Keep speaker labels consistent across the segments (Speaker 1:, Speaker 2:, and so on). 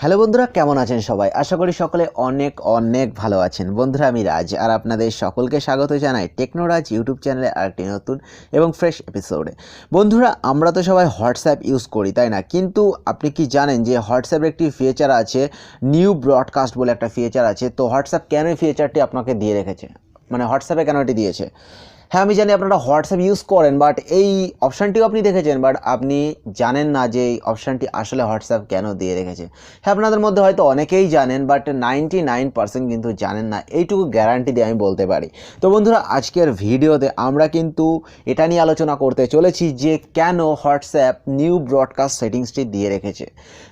Speaker 1: Hello বন্ধুরা, কেমন আছেন সবাই? আশা করি সকলে অনেক অনেক ভালো আছেন। বন্ধুরা, আমি রাজ আর আপনাদের সকলকে স্বাগত জানাই টেকনো রাজ ইউটিউব চ্যানেলে আরেকটি নতুন এবং ফ্রেশ এপিসোডে। বন্ধুরা, আমরা তো সবাই হোয়াটসঅ্যাপ ইউজ করি, তাই না? কিন্তু আপনি কি জানেন যে হোয়াটসঅ্যাপের একটি ফিচার আছে, নিউ ব্রডকাস্ট বলে একটা ফিচার আছে। তো হোয়াটসঅ্যাপ কেন এই ফিচারটি আপনাকে দিয়ে রেখেছে, মানে হোয়াটসঅ্যাপে কেন এটি দিয়েছে? হ্যাঁ, আমি জানি আপনারা হোয়াটসঅ্যাপ ইউজ করেন, বাট এই অপশানটিও আপনি দেখেছেন, বাট আপনি জানেন না যে এই অপশানটি আসলে হোয়াটসঅ্যাপ কেন দিয়ে রেখেছে। হ্যাঁ, আপনাদের মধ্যে হয়তো অনেকেই জানেন, বাট 99% কিন্তু জানেন না, এইটুকু গ্যারান্টি দিয়ে আমি বলতে পারি। তো বন্ধুরা, আজকের ভিডিওতে আমরা কিন্তু এটা নিয়ে আলোচনা করতে চলেছি যে কেন হোয়াটসঅ্যাপ নিউ ব্রডকাস্ট সেটিংসটি দিয়ে রেখেছে।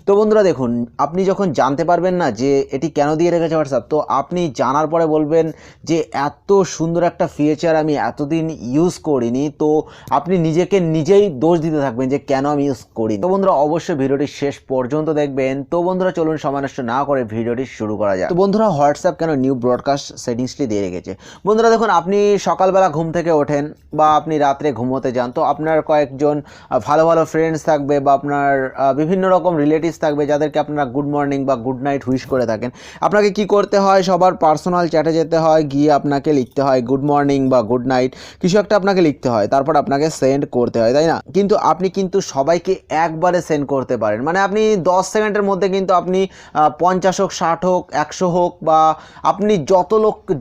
Speaker 1: তো বন্ধুরা দেখুন, আপনি যখন জানতে পারবেন না যে এটি কেন দিয়ে রেখেছে হোয়াটসঅ্যাপ, তো আপনি জানার পরে বলবেন যে এত সুন্দর একটা ফিচার আমি এতদিন ইউজ করিনি। তো আপনি নিজেকে নিজেই দোষ দিতে থাকবেন যে কেন আমি ইউজ করি। তো বন্ধুরা, অবশ্যই ভিডিওটি শেষ পর্যন্ত দেখবেন। তো বন্ধুরা, চলুন সময় নষ্ট না করে ভিডিওটি শুরু করা যাক। তো বন্ধুরা, হোয়াটসঅ্যাপ কেন নিউ ব্রডকাস্ট সেটিংসটি দিয়ে রেখেছে? বন্ধুরা দেখুন, আপনি সকালবেলা ঘুম থেকে ওঠেন বা আপনি রাত্রে ঘুমোতে যান, তো আপনার কয়েকজন ভালো ভালো ফ্রেন্ডস থাকবে বা আপনার বিভিন্ন রকম রিলেটিভস থাকবে যাদেরকে আপনারা গুড মর্নিং বা গুড নাইট উইশ করে থাকেন। আপনাকে কি করতে হয়? সবার পার্সোনাল চ্যাটে যেতে হয়, গিয়ে আপনাকে লিখতে হয় গুড মর্নিং বা গুড নাইট, কিছু একটা আপনাকে লিখতে হয়, তারপর আপনাকে সেন্ড করতে হয়, তাই না? কিন্তু আপনি কিন্তু সবাইকে একবারে সেন্ড করতে পারেন, মানে আপনি 10 সেকেন্ডের মধ্যে কিন্তু আপনি 50 হোক, 60 হোক, 100 হোক, বা আপনি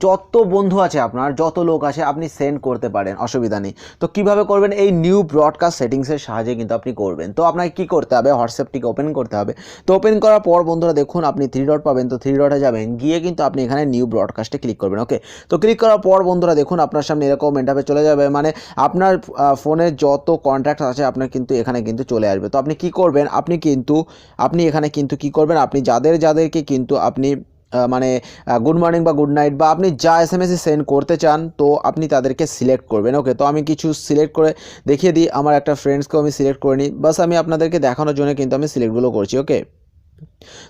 Speaker 1: যত বন্ধু আছে, আপনার যত লোক আছে আপনি সেন্ড করতে পারেন, অসুবিধা নেই। তো কিভাবে করবেন? এই নিউ ব্রডকাস্ট সেটিংসের সাহায্যে কিন্তু আপনি করবেন। তো আপনাকে কি করতে হবে? হোয়াটসঅ্যাপটিকে ওপেন করতে হবে। তো ওপেন করার পর বন্ধুরা দেখুন, আপনি 3 ডট পাবেন, তো 3 ডটে যাবেন, গিয়ে কিন্তু আপনি এখানে নিউ ব্রডকাস্টে ক্লিক করবেন। ওকে, তো ক্লিক করার পর বন্ধুরা দেখুন, আপনার সামনে এরকম ইন্টারফেস চলে যাবে, মানে আপনার ফোনে যত কন্ট্যাক্ট আছে আপনার কিন্তু এখানে কিন্তু চলে আসবে। তো আপনি কি করবেন? আপনি এখানে কিন্তু কি করবেন? আপনি যাদেরকে কিন্তু আপনি মানে গুড মর্নিং বা গুড নাইট বা আপনি যা SMS সেন্ড করতে চান, তো আপনি তাদেরকে সিলেক্ট করবেন। ওকে, তো আমি কিছু সিলেক্ট করে দেখিয়ে দিই। আমার একটা ফ্রেন্ডসকেও আমি সিলেক্ট করে নিই, বাস আমি আপনাদেরকে দেখানোর জন্য কিন্তু আমি সিলেক্টগুলো করছি। ওকে,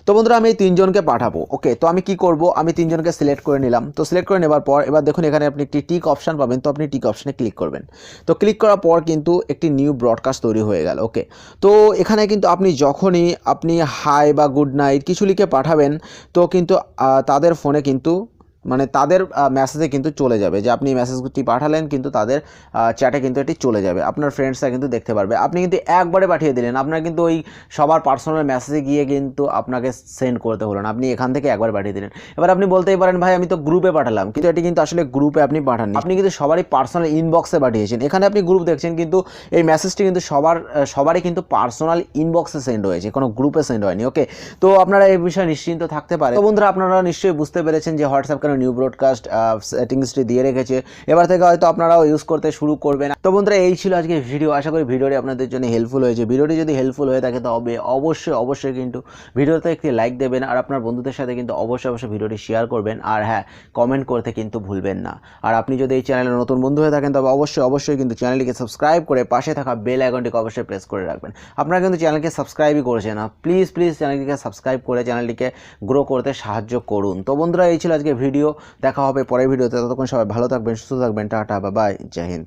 Speaker 1: তো বন্ধুরা, আমি এই 3 জনকে পাঠাবো। ওকে, তো আমি কি করব? আমি 3 জনকে সিলেক্ট করে নিলাম। তো সিলেক্ট করে নেবার পর এবার দেখুন, এখানে আপনি একটি টিক অপশান পাবেন, তো আপনি টিক অপশানে ক্লিক করবেন। তো ক্লিক করার পর কিন্তু একটি নিউ ব্রডকাস্ট তৈরি হয়ে গেল। ওকে, তো এখানে কিন্তু আপনি যখনই আপনি হাই বা গুড নাইট কিছু লিখে পাঠাবেন, তো কিন্তু তাদের ফোনে কিন্তু মানে তাদের মেসেজে কিন্তু চলে যাবে যে আপনি মেসেজটি পাঠালেন, কিন্তু তাদের চ্যাটে কিন্তু এটি চলে যাবে, আপনার ফ্রেন্ডসরা কিন্তু দেখতে পারবে। আপনি কিন্তু একবারে পাঠিয়ে দিলেন, আপনার কিন্তু ওই সবার পার্সোনাল মেসেজে গিয়ে কিন্তু আপনাকে সেন্ড করতে হলো না, আপনি এখান থেকে একবার পাঠিয়ে দিলেন। এবার আপনি বলতেই পারেন, ভাই আমি তো গ্রুপে পাঠালাম, কিন্তু এটি কিন্তু আসলে গ্রুপে আপনি পাঠাননি, আপনি কিন্তু সবারই পার্সোনাল ইনবক্সে পাঠিয়েছেন। এখানে আপনি গ্রুপ দেখছেন, কিন্তু এই মেসেজটি কিন্তু সবারই কিন্তু পার্সোনাল ইনবক্সে সেন্ড হয়েছে, কোনো গ্রুপে সেন্ড হয়নি। ওকে, তো আপনারা এই বিষয়ে নিশ্চিন্ত থাকতে পারেন। তো বন্ধুরা, আপনারা নিশ্চয়ই বুঝতে পেরেছেন যে হোয়াটসঅ্যাপ কেন নিউ ব্রডকাস্ট সেটিংসটি দিয়ে রেখেছে। এবার থেকে হয়তো আপনারাও ইউজ করতে শুরু করবেন। তো বন্ধুরা, এই ছিল আজকে ভিডিও। আশা করি ভিডিওটি আপনাদের জন্য হেল্পফুল হয়েছে। ভিডিওটি যদি হেল্পফুল হয়ে থাকে তবে অবশ্যই কিন্তু ভিডিওতে একটি লাইক দেবেন, আর আপনার বন্ধুদের সাথে কিন্তু অবশ্যই ভিডিওটি শেয়ার করবেন, আর হ্যাঁ, কমেন্ট করতে কিন্তু ভুলবেন না। আর আপনি যদি এই চ্যানেলে নতুন বন্ধু হয়ে থাকেন তবে অবশ্যই কিন্তু চ্যানেলটিকে সাবস্ক্রাইব করে পাশে থাকা বেল আইকনটিকে অবশ্যই প্রেস করে রাখবেন। আপনারা কিন্তু চ্যানেলকে সাবস্ক্রাইবই করেছেন না, প্লিজ চ্যানেলটিকে সাবস্ক্রাইব করে চ্যানেলটিকে গ্রো করতে সাহায্য করুন। তো বন্ধুরা, এই ছিল আজকে ভিডিও। দেখা হবে পরের ভিডিওতে। ততক্ষণ সবাই ভালো থাকবেন, সুস্থ থাকবেন। টাটা, বাই বাই, জয় হিন্দ।